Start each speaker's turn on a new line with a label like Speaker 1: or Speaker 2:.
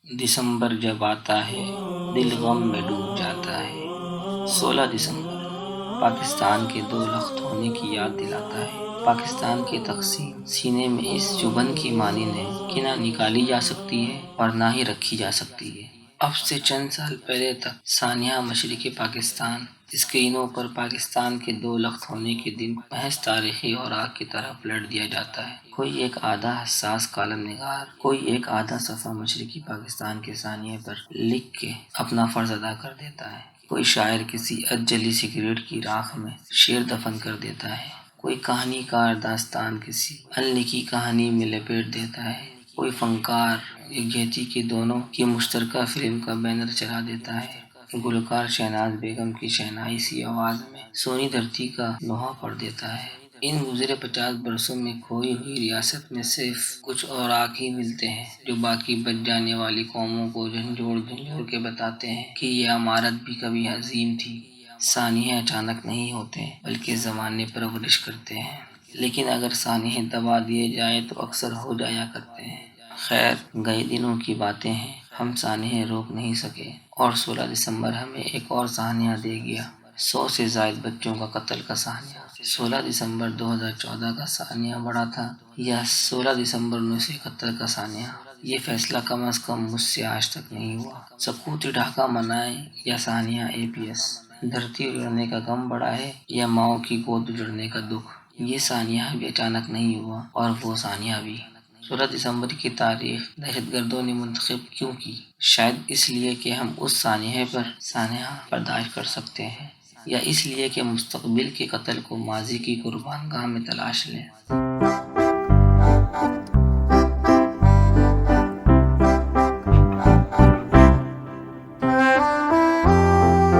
Speaker 1: دسمبر جب آتا ہے دل غم میں ڈوب جاتا ہے۔ 16 دسمبر پاکستان کے دو لخت ہونے کی یاد دلاتا ہے۔ پاکستان کی تقسیم سینے میں اس چبھن کی مانند ہے کہ نہ نکالی جا سکتی ہے اور نہ ہی رکھی جا سکتی ہے۔ اب سے چند سال پہلے تک سانحہ مشرقی پاکستان اسکرینوں پر پاکستان کے دو لخت ہونے کے دن محض تاریخی اوراق کی طرح پلٹ دیا جاتا ہے۔ کوئی ایک آدھا حساس کالم نگار کوئی ایک آدھا صفحہ مشرقی پاکستان کے سانحے پر لکھ کے اپنا فرض ادا کر دیتا ہے۔ کوئی شاعر کسی جلی سگریٹ کی راکھ میں شعر دفن کر دیتا ہے۔ کوئی کہانی کار داستان کسی انلکھی کہانی میں لپیٹ دیتا ہے۔ کوئی فنکار یکجہتی کے دونوں کی مشترکہ فلم کا بینر چلا دیتا ہے۔ گلوکار شہناز بیگم کی شہنائی سی آواز میں سونی دھرتی کا لوہا پڑھ دیتا ہے۔ ان گزرے 50 برسوں میں کھوئی ہوئی ریاست میں صرف کچھ اوراق ہی ملتے ہیں جو باقی بچ جانے والی قوموں کو جھنجھوڑ کے بتاتے ہیں کہ یہ عمارت بھی کبھی عظیم تھی۔ سانحے اچانک نہیں ہوتے بلکہ زمانے پرورش کرتے ہیں، لیکن اگر سانحے دبا دیے جائیں تو اکثر ہو جایا کرتے ہیں۔ خیر، گئے دنوں کی باتیں ہیں، ہم سانحے روک نہیں سکے اور 16 دسمبر ہمیں ایک اور سانحہ دے گیا، 100 سے زائد بچوں کا قتل کا سانحہ۔ 16 دسمبر 2014 کا سانحہ بڑا تھا یا 16 دسمبر 1971 کا سانحہ؟ یہ فیصلہ کم از کم مجھ سے آج تک نہیں ہوا۔ سقوط ڈھاکہ منائیں یا سانحہ APS؟ دھرتی اجڑنے کا غم بڑا ہے یا ماؤں کی گود اجڑنے کا دکھ؟ یہ سانحہ بھی اچانک نہیں ہوا اور وہ سانحہ بھی۔ 16 دسمبر کی تاریخ دہشت گردوں نے منتخب کیوں کی؟ شاید اس لیے کہ ہم اس سانحے پر سانحہ برداشت کر سکتے ہیں، یا اس لیے کہ مستقبل کے قتل کو ماضی کی قربان گاہ میں تلاش لیں۔